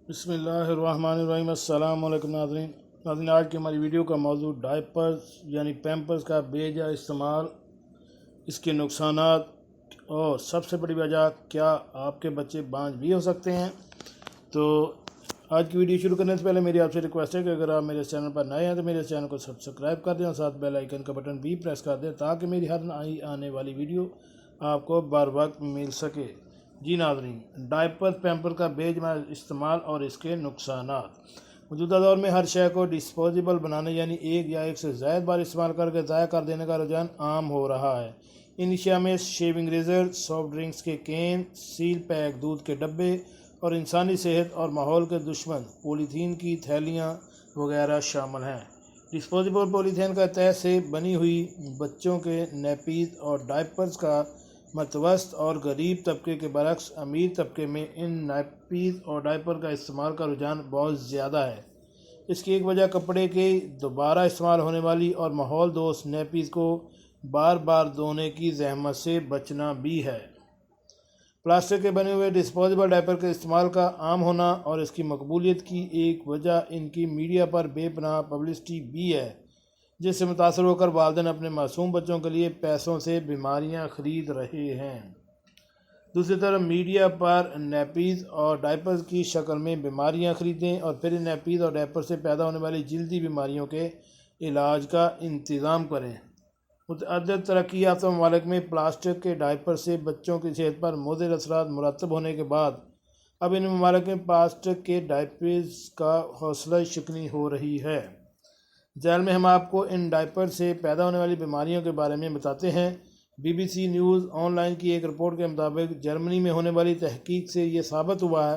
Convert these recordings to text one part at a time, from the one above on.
بسم اللہ الرحمن الرحیم۔ السلام علیکم ناظرین، آج کی ہماری ویڈیو کا موضوع ڈائپرز یعنی پیمپرز کا بے جا استعمال، اس کے نقصانات اور سب سے بڑی وجہ کیا آپ کے بچے بانجھ بھی ہو سکتے ہیں۔ تو آج کی ویڈیو شروع کرنے سے پہلے میری آپ سے ریکویسٹ ہے کہ اگر آپ میرے چینل پر نئے ہیں تو میرے چینل کو سبسکرائب کر دیں اور ساتھ بیل آئیکن کا بٹن بھی پریس کر دیں تاکہ میری ہر نئی آنے والی ویڈیو آپ کو بر وقت مل سکے۔ جی ناظرین، ڈائپر پیمپر کا بے جا استعمال اور اس کے نقصانات۔ موجودہ دور میں ہر شے کو ڈسپوزیبل بنانے یعنی ایک یا ایک سے زائد بار استعمال کر کے ضائع کر دینے کا رجحان عام ہو رہا ہے۔ ان اشیاء میں شیونگ ریزر، سافٹ ڈرنکس کے کین، سیل پیک دودھ کے ڈبے اور انسانی صحت اور ماحول کے دشمن پولیتھین کی تھیلیاں وغیرہ شامل ہیں۔ ڈسپوزیبل پولیتھین کا تہہ سے بنی ہوئی بچوں کے نیپیز اور ڈائپرز کا متوسط اور غریب طبقے کے برعکس امیر طبقے میں ان نیپیز اور ڈائپر کا استعمال کا رجحان بہت زیادہ ہے۔ اس کی ایک وجہ کپڑے کے دوبارہ استعمال ہونے والی اور ماحول دوست نیپیز کو بار بار دھونے کی زحمت سے بچنا بھی ہے۔ پلاسٹک کے بنے ہوئے ڈسپوزیبل ڈائپر کے استعمال کا عام ہونا اور اس کی مقبولیت کی ایک وجہ ان کی میڈیا پر بے پناہ پبلسٹی بھی ہے، جس سے متاثر ہو کر والدین اپنے معصوم بچوں کے لیے پیسوں سے بیماریاں خرید رہے ہیں۔ دوسری طرف میڈیا پر نیپیز اور ڈائپرز کی شکل میں بیماریاں خریدیں اور پھر ان نیپیز اور ڈائپر سے پیدا ہونے والی جلدی بیماریوں کے علاج کا انتظام کریں۔ متعدد ترقی یافتہ ممالک میں پلاسٹک کے ڈائپر سے بچوں کی صحت پر مضر اثرات مرتب ہونے کے بعد اب ان ممالک میں پلاسٹک کے ڈائپرز کا حوصلہ شکنی ہو رہی ہے۔ ذیل میں ہم آپ کو ان ڈائپر سے پیدا ہونے والی بیماریوں کے بارے میں بتاتے ہیں۔ BBC نیوز آن لائن کی ایک رپورٹ کے مطابق جرمنی میں ہونے والی تحقیق سے یہ ثابت ہوا ہے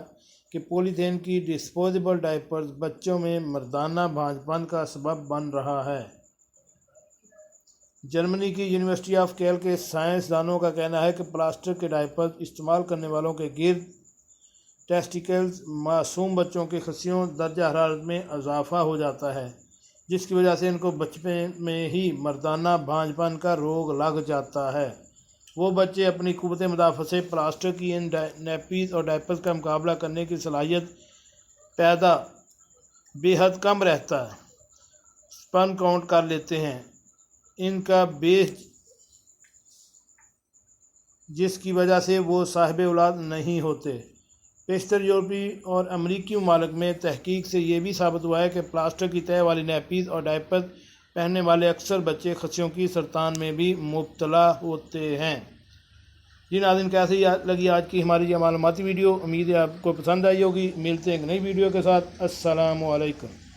کہ پولیتھین کی ڈسپوزیبل ڈائپرز بچوں میں مردانہ بھانج پن کا سبب بن رہا ہے۔ جرمنی کی یونیورسٹی آف کیل کے سائنس دانوں کا کہنا ہے کہ پلاسٹک کے ڈائپرز استعمال کرنے والوں کے گرد ٹیسٹیکلز معصوم بچوں کی خصیوں درجہ حرارت میں اضافہ ہو جاتا ہے، جس کی وجہ سے ان کو بچپن میں ہی مردانہ بھانج پن کا روگ لگ جاتا ہے۔ وہ بچے اپنی قوت مدافعت سے پلاسٹک کی ان نیپیز اور ڈائپرز کا مقابلہ کرنے کی صلاحیت پیدا بے حد کم رہتا ہے، سپرم کاؤنٹ کر لیتے ہیں ان کا بیس، جس کی وجہ سے وہ صاحب اولاد نہیں ہوتے۔ بیشتر یورپی اور امریکی ممالک میں تحقیق سے یہ بھی ثابت ہوا ہے کہ پلاسٹک کی تہ والی نیپیز اور ڈائپر پہننے والے اکثر بچے خصیوں کی سرطان میں بھی مبتلا ہوتے ہیں۔ جی ناظرین، کیسی لگی آج کی ہماری یہ معلوماتی ویڈیو؟ امید ہے آپ کو پسند آئی ہوگی۔ ملتے ہیں ایک نئی ویڈیو کے ساتھ۔ السلام علیکم۔